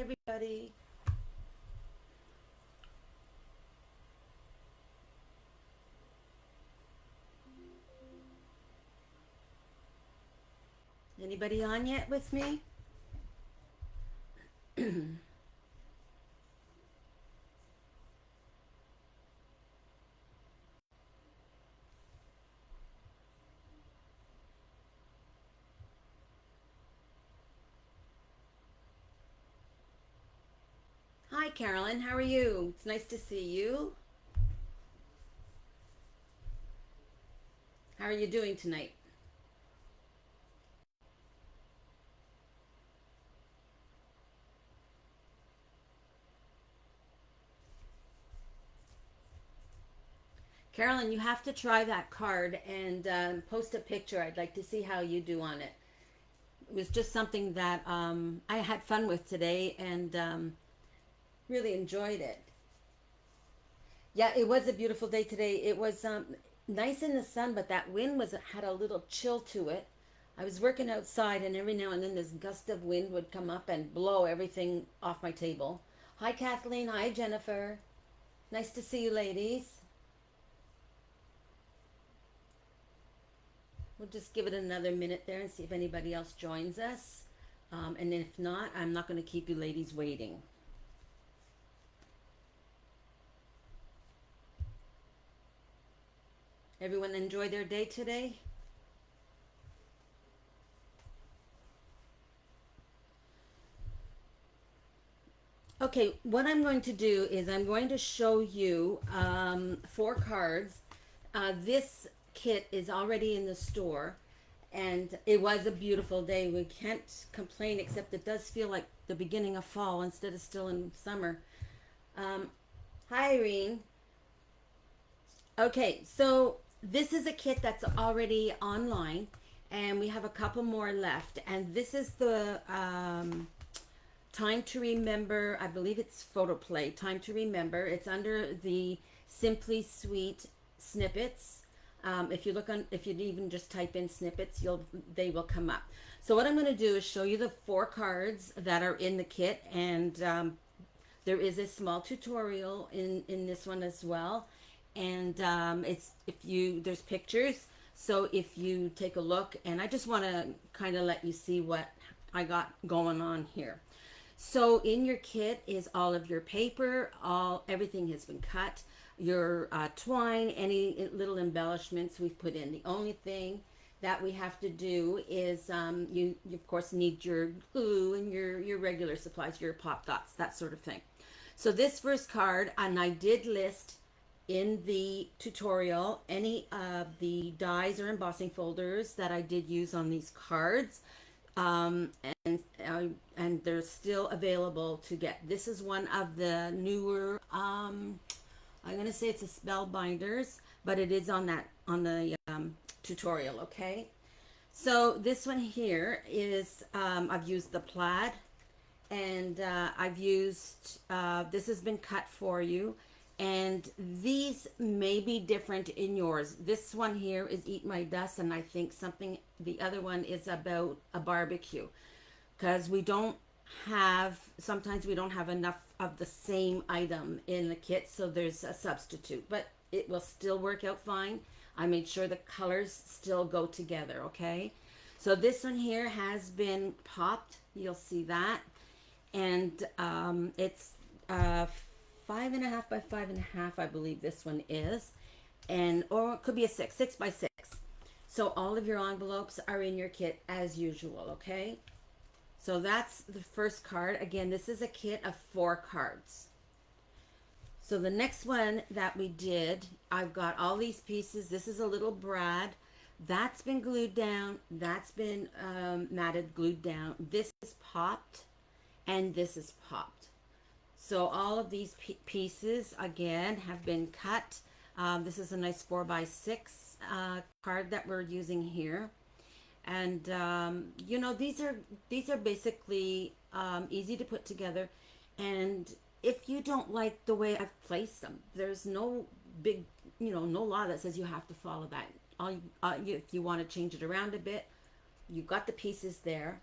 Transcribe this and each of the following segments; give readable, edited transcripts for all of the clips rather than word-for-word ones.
everybody. Anybody on yet with me? Hi, Carolyn. How are you? It's nice to see you. How are you doing tonight? Carolyn, you have to try that card and post a picture. I'd like to see how you do on it. It was just something that I had fun with today and really enjoyed it. Yeah, it was a beautiful day today. It was nice in the sun, but that wind was had a little chill to it. I was working outside, and every now and then this gust of wind would come up and blow everything off my table. Hi, Kathleen. Hi, Jennifer. Nice to see you, ladies. We'll just give it another minute there and see if anybody else joins us. And if not, I'm not going to keep you ladies waiting. Everyone enjoy their day today? Okay, what I'm going to do is I'm going to show you four cards. This kit is already in the store, and it was a beautiful day. We can't complain, except it does feel like the beginning of fall instead of still in summer. Um, Hi, Irene. Okay, so this is a kit that's already online, and we have a couple more left. And this is the Time to Remember. I believe it's Photoplay. Time to Remember. It's under the Simply Sweet Snippets. If you look on, if you even just type in snippets, they will come up. So what I'm going to do is show you the four cards that are in the kit, and there is a small tutorial in this one as well, and it's if you there's pictures. So if you take a look, and I just want to kind of let you see what I got going on here. So in your kit is all of your paper, all everything has been cut. Your twine, any little embellishments we've put in. The only thing that we have to do is you of course need your glue and your regular supplies, your pop dots, that sort of thing. So this first card, and I did list in the tutorial any of the dies or embossing folders that I did use on these cards, and they're still available to get. This is one of the newer. I'm gonna say it's a spellbinders, but it is on that on the tutorial. Okay, so this one here is I've used the plaid, and I've used this has been cut for you, and these may be different in yours. This one here is Eat My Dust, and I think something the other one is about a barbecue, because we don't have sometimes we don't have enough of the same item in the kit, so there's a substitute, but it will still work out fine. I made sure the colors still go together. Okay, so this one here has been popped, you'll see that, and it's 5.5 by 5.5, I believe this one is, and or it could be a 6 by 6. So all of your envelopes are in your kit as usual. Okay, so that's the first card. Again, this is a kit of 4 cards. So the next one that we did, I've got all these pieces. This is a little brad. That's been glued down. That's been matted, glued down. This is popped, and this is popped. So all of these pieces, again, have been cut. This is a nice 4 by 6 card that we're using here. And you know, these are basically easy to put together, and if you don't like the way I've placed them, there's no big, no law that says you have to follow that. If you want to change it around a bit, you've got the pieces there.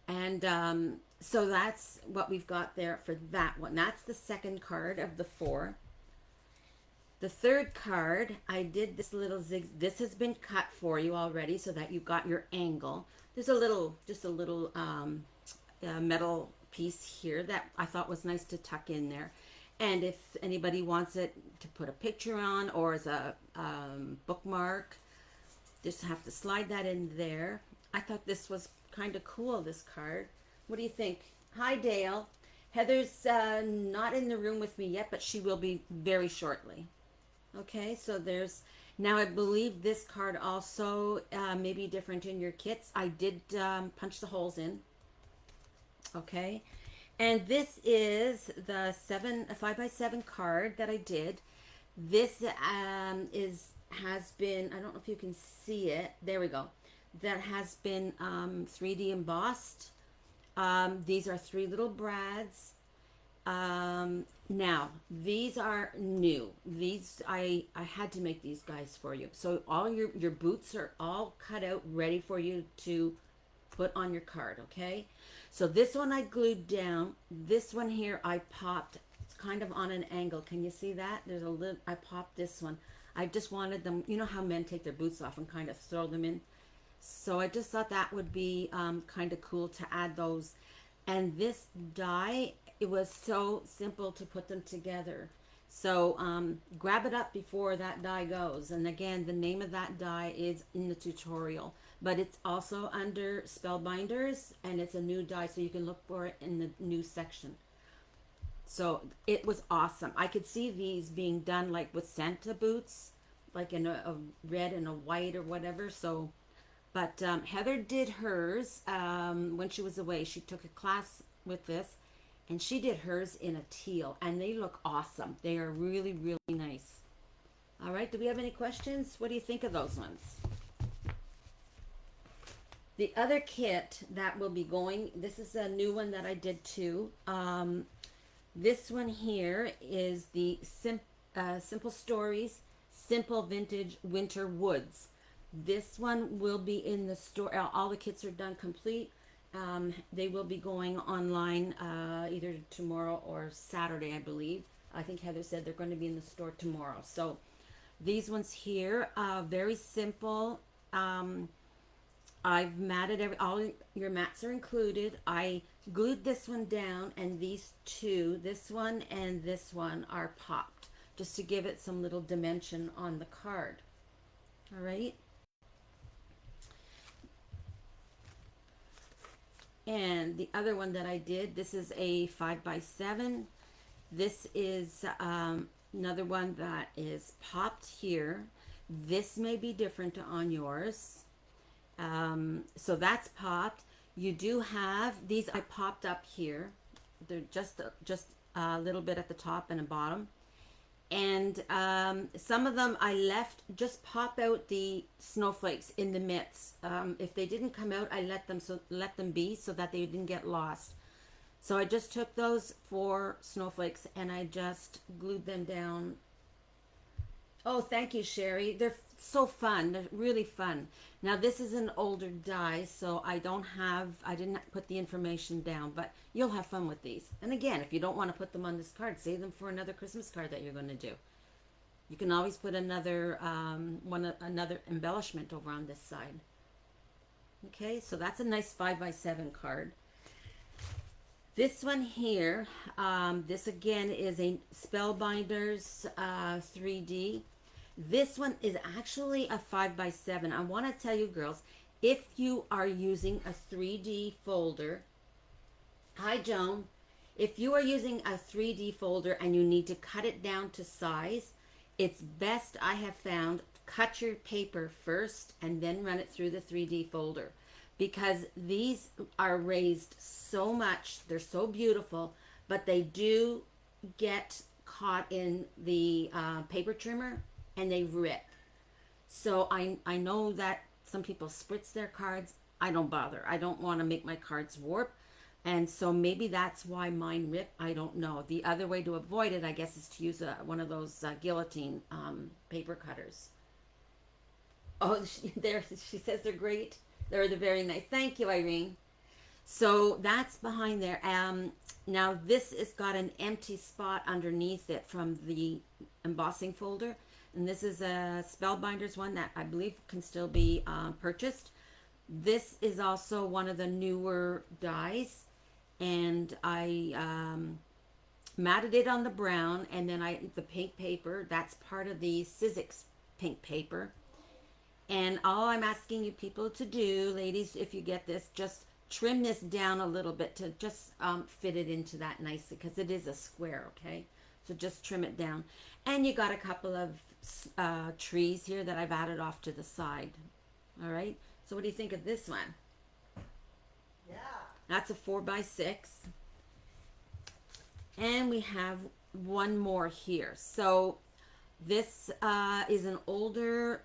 And so that's what we've got there for that one. That's the second card of the four. The third card, I did this little zig. This has been cut for you already so that you've got your angle. There's a little, just a little metal piece here that I thought was nice to tuck in there. And if anybody wants it to put a picture on or as a bookmark, just have to slide that in there. I thought this was kind of cool, this card. What do you think? Hi, Dale. Heather's not in the room with me yet, but she will be very shortly. Okay, so there's, now I believe this card also may be different in your kits. I did punch the holes in. Okay, and this is the 5x7 card that I did. This has been, I don't know if you can see it, there we go, that has been 3D embossed. These are three little brads. Now these are new. These I had to make these guys for you. So all your boots are all cut out, ready for you to put on your card. Okay. So this one I glued down. This one here I popped. It's kind of on an angle. Can you see that? There's a little. I popped this one. I just wanted them. You know how men take their boots off and kind of throw them in. So I just thought that would be kind of cool to add those. And this die, it was so simple to put them together. So grab it up before that die goes. And again, the name of that die is in the tutorial, but it's also under Spellbinders and it's a new die, so you can look for it in the new section. So it was awesome. I could see these being done like with Santa boots, like in a red and a white or whatever. So, but Heather did hers when she was away. She took a class with this and she did hers in a teal and they look awesome. They are really, really nice. All right, do we have any questions? What do you think of those ones? The other kit that will be going, this is a new one that I did too. This one here is the Simple Stories, Simple Vintage Winter Woods. This one will be in the store. All the kits are done complete. They will be going online either tomorrow or Saturday, I believe. I think Heather said they're going to be in the store tomorrow. So these ones here, very simple. I've matted all your mats are included. I glued this one down, and these two, this one and this one, are popped just to give it some little dimension on the card. All right. And the other one that I did, this is a 5x7. This is another one that is popped here. This may be different on yours. So that's popped. You do have these. I popped up here. They're just a little bit at the top and the bottom. And some of them I left just pop out the snowflakes in the mitts. If they didn't come out, I let them be so that they didn't get lost. So I just took those 4 snowflakes and I just glued them down. Oh, thank you, Sherry. They're so fun. They're really fun. Now this is an older die, so I didn't put the information down, but you'll have fun with these. And again, if you don't want to put them on this card, save them for another Christmas card that you're going to do. You can always put another another embellishment over on this side. Okay, so that's a nice 5x7 card. This one here, this again is a Spellbinders 3D. This one is actually a 5x7. I want to tell you girls, if you are using a 3D folder, hi Joan, if you are using a 3D folder and you need to cut it down to size, it's best, I have found, cut your paper first and then run it through the 3D folder, because these are raised so much, they're so beautiful, but they do get caught in the paper trimmer and they rip. So I know that some people spritz their cards. I don't bother. I don't want to make my cards warp. And so maybe that's why mine rip. I don't know. The other way to avoid it, I guess, is to use one of those guillotine paper cutters. Oh, she says they're great. They're very nice. Thank you, Irene. So that's behind there. Now this has got an empty spot underneath it from the embossing folder. And this is a Spellbinders one that I believe can still be purchased. This is also one of the newer dies. And I matted it on the brown, and then the pink paper, that's part of the Sizzix pink paper. And all I'm asking you people to do, ladies, if you get this, just trim this down a little bit to just fit it into that nicely, because it is a square, okay? So just trim it down. And you got a couple of trees here that I've added off to the side. All right? So what do you think of this one? Yeah. That's a 4x6. And we have one more here. So this is an older,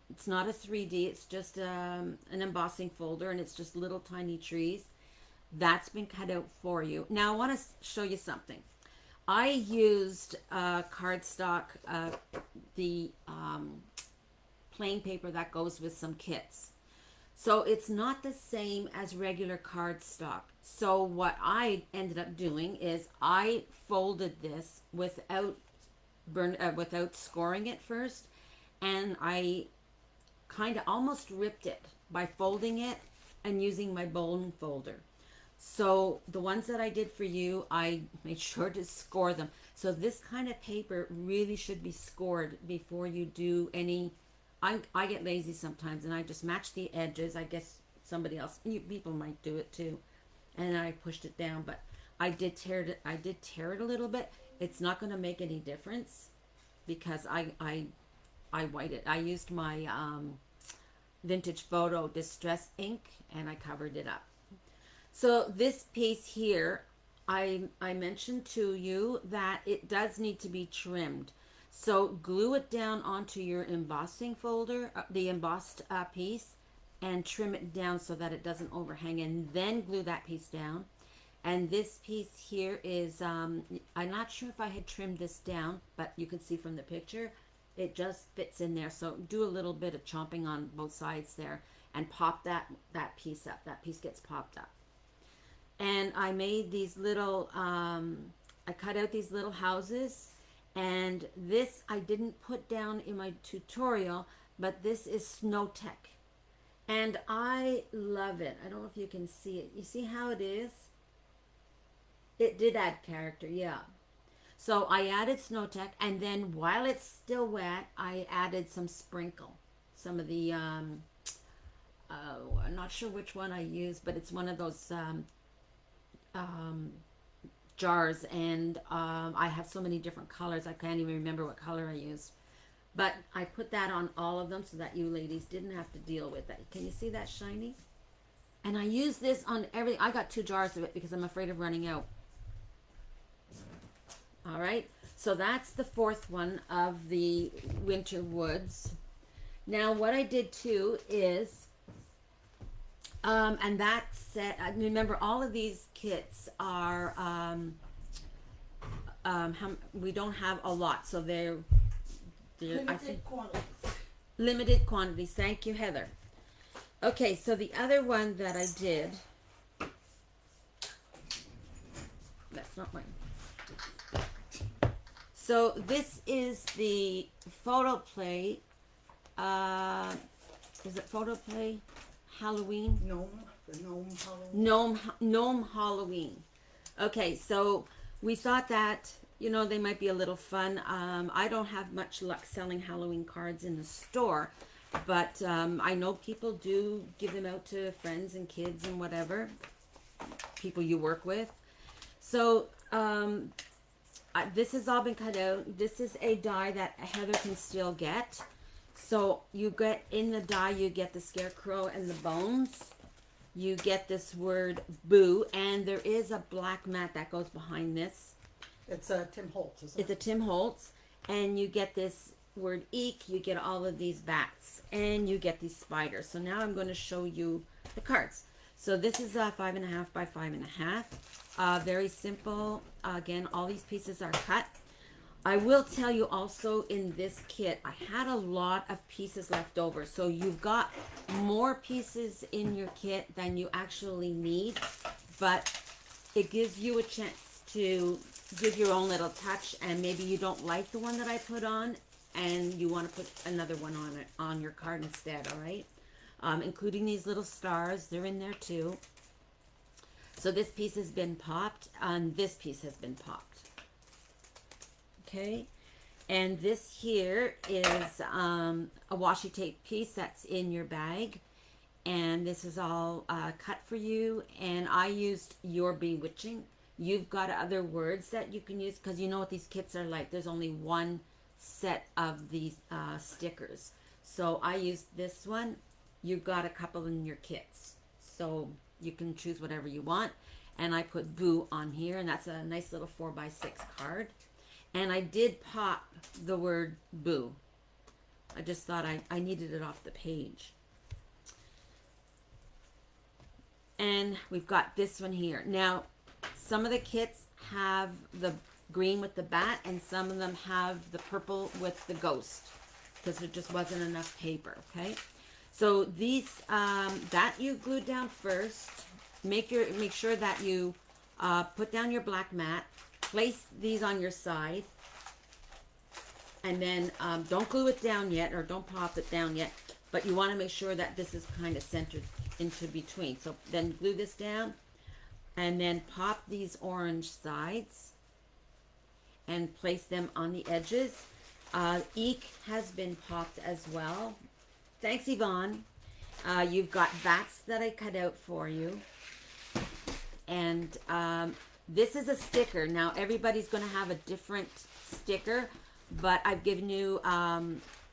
it's not a 3D, it's just an embossing folder, and it's just little tiny trees. That's been cut out for you. Now I want to show you something. I used cardstock, the plain paper that goes with some kits. So it's not the same as regular cardstock. So what I ended up doing is I folded this without scoring it first, and I kind of almost ripped it by folding it and using my bone folder. So the ones that I did for you, I made sure to score them. So this kind of paper really should be scored before you do any. I get lazy sometimes, and I just match the edges. I guess somebody else, people might do it too, and I pushed it down. But I did tear it. I did tear it a little bit. It's not going to make any difference because I white it. I used my Vintage Photo Distress ink, and I covered it up. So this piece here, I mentioned to you that it does need to be trimmed. So glue it down onto your embossing folder, the embossed piece, and trim it down so that it doesn't overhang, and then glue that piece down. And this piece here is, I'm not sure if I had trimmed this down, but you can see from the picture, it just fits in there. So do a little bit of chomping on both sides there and pop that piece up. That piece gets popped up. And I made these little, I cut out these little houses. And this I didn't put down in my tutorial, but this is Snow Tech. And I love it. I don't know if you can see it. You see how it is? It did add character, yeah. So I added Snow Tech, and then while it's still wet, I added some sprinkle. Some of the, I'm not sure which one I used, but it's one of those jars, and I have so many different colors I can't even remember what color I used, but I put that on all of them so that you ladies didn't have to deal with that. Can you see that shiny? And I use this on everything. I got 2 jars of it because I'm afraid of running out. All right, so that's the 4th one of the Winter Woods. Now what I did too is and that set, remember all of these kits are, we don't have a lot, so they're Limited quantities. Limited quantities. Thank you, Heather. Okay, so the other one that I did, that's not mine. So this is the Photo Play, is it Photo Play Halloween? The gnome Halloween. Gnome Halloween. Okay, so we thought that, they might be a little fun. I don't have much luck selling Halloween cards in the store, but I know people do give them out to friends and kids and whatever, people you work with. So this has all been cut out. This is a die that Heather can still get. So you get in the die, you get the scarecrow and the bones. You get this word boo, and there is a black mat that goes behind this. It's a Tim Holtz, isn't it? It's a Tim Holtz, and you get this word eek. You get all of these bats, and you get these spiders. So now I'm going to show you the cards. So this is 5.5 by 5.5. Very simple. Again, all these pieces are cut. I will tell you also in this kit, I had a lot of pieces left over. So you've got more pieces in your kit than you actually need, but it gives you a chance to give your own little touch, and maybe you don't like the one that I put on and you want to put another one on it on your card instead, all right? Including these little stars, they're in there too. So this piece has been popped and this piece has been popped. Okay, and this here is a washi tape piece that's in your bag, and this is all cut for you, and I used Your Bewitching. You've got other words that you can use, because you know what these kits are like. There's only one set of these stickers, so I used this one. You've got a couple in your kits, so you can choose whatever you want, and I put Boo on here, and that's a nice little 4x6 card. And I did pop the word boo. I just thought I needed it off the page. And we've got this one here. Now, some of the kits have the green with the bat, and some of them have the purple with the ghost, because there just wasn't enough paper, okay? So these, that you glued down first. Make sure that you put down your black mat. Place these on your side, and then don't glue it down yet, or don't pop it down yet, but you want to make sure that this is kind of centered into between. So then glue this down, and then pop these orange sides and place them on the edges. Eek has been popped as well. Thanks, Yvonne. You've got bats that I cut out for you, and this is a sticker. Now, everybody's going to have a different sticker, but I've given you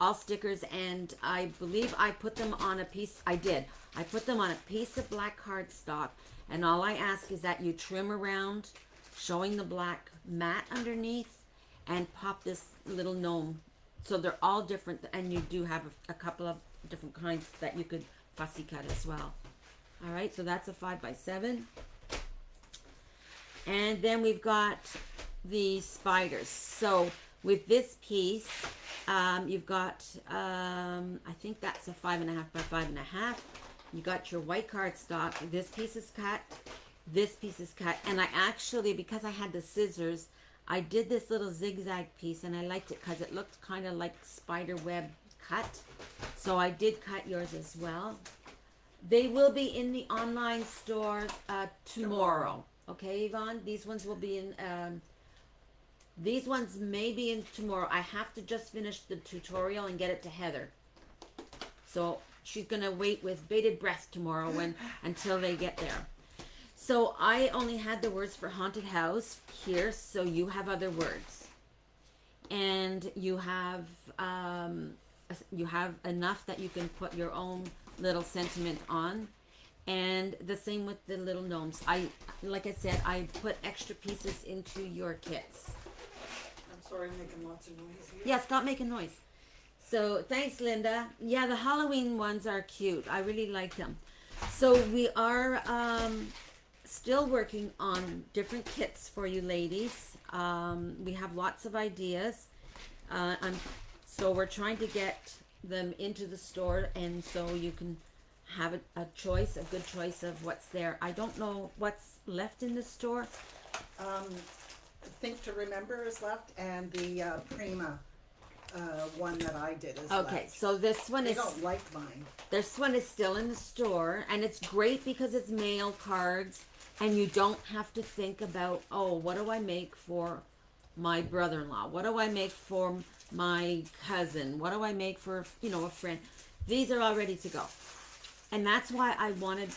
all stickers, and I believe I put them on a piece. I did. I put them on a piece of black cardstock, and all I ask is that you trim around, showing the black mat underneath, and pop this little gnome. So they're all different, and you do have a couple of different kinds that you could fussy cut as well. All right, so that's a 5x7. And then we've got the spiders. So with this piece, you've got, I think that's a 5.5 by 5.5. You got your white cardstock. This piece is cut. This piece is cut. And I actually, because I had the scissors, I did this little zigzag piece, and I liked it because it looked kind of like spider web cut. So I did cut yours as well. They will be in the online store tomorrow. Okay, Yvonne, these ones will be in, these ones may be in tomorrow. I have to just finish the tutorial and get it to Heather. So she's going to wait with bated breath tomorrow until they get there. So I only had the words for haunted house here, so you have other words. And you have enough that you can put your own little sentiment on. And the same with the little gnomes. Like I said, I put extra pieces into your kits. I'm sorry, I'm making lots of noise here. Yeah, stop making noise. So thanks, Linda. Yeah, the Halloween ones are cute. I really like them. So we are still working on different kits for you ladies. We have lots of ideas. So we're trying to get them into the store, and so you can have a choice, a good choice of what's there. I don't know what's left in the store. Think to Remember is left, and the Prima one that I did is left. Okay, so this one They is, don't like mine. this one is still in the store, and it's great because it's mail cards, and you don't have to think about, oh, what do I make for my brother-in-law? What do I make for my cousin? What do I make for, a friend? These are all ready to go. And that's why I wanted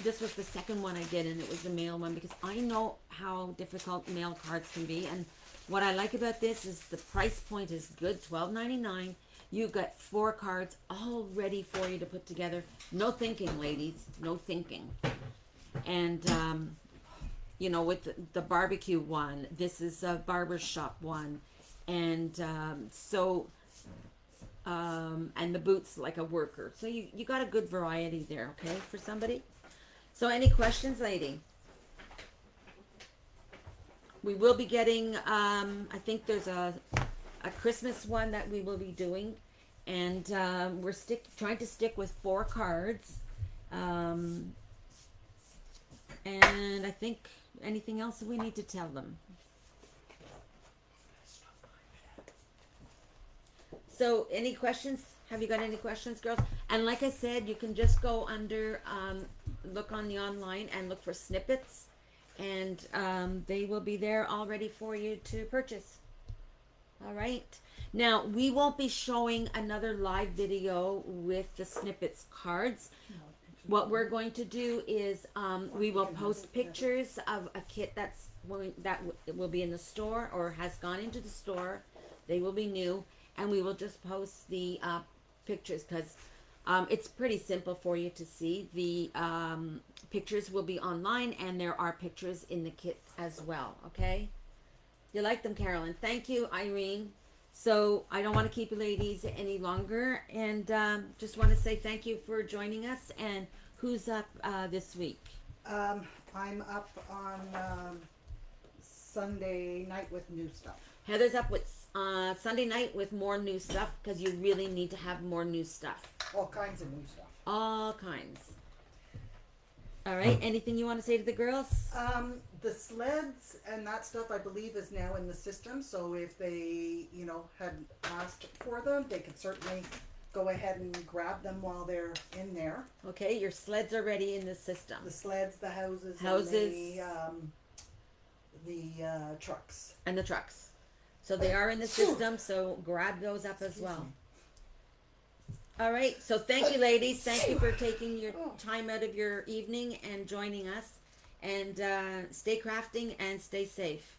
this was the second one I did, and it was the mail one, because I know how difficult mail cards can be. And what I like about this is the price point is good, $12.99. You've got 4 cards all ready for you to put together. No thinking, ladies, no thinking. And, with the barbecue one, this is a barbershop one. And and the boots like a worker. So you got a good variety there, okay, for somebody. So any questions, lady? We will be getting, I think there's a Christmas one that we will be doing, and we're trying to stick with 4 cards. And I think anything else we need to tell them. So, any questions? Have you got any questions, girls? And like I said, you can just go under, look on the online and look for Snippets, and they will be there all ready for you to purchase. All right. Now, we won't be showing another live video with the Snippets cards. What we're going to do is we will post pictures of a kit that will be in the store or has gone into the store. They will be new, and we will just post the pictures because it's pretty simple for you to see. The pictures will be online, and there are pictures in the kit as well. Okay, you like them, Carolyn? Thank you, Irene. So I don't want to keep you ladies any longer, and just want to say thank you for joining us. And who's up this week? I'm up on Sunday night with new stuff. Heather's up with Sunday night with more new stuff because you really need to have more new stuff. All kinds of new stuff. All kinds. All right. Anything you want to say to the girls? The sleds and that stuff, I believe, is now in the system. So if they, had asked for them, they could certainly go ahead and grab them while they're in there. Okay, your sleds are ready in the system. The sleds, the houses, and the trucks. And the trucks. So they are in the system, so grab those up as well. All right, so thank you, ladies. Thank you for taking your time out of your evening and joining us. And stay crafting and stay safe.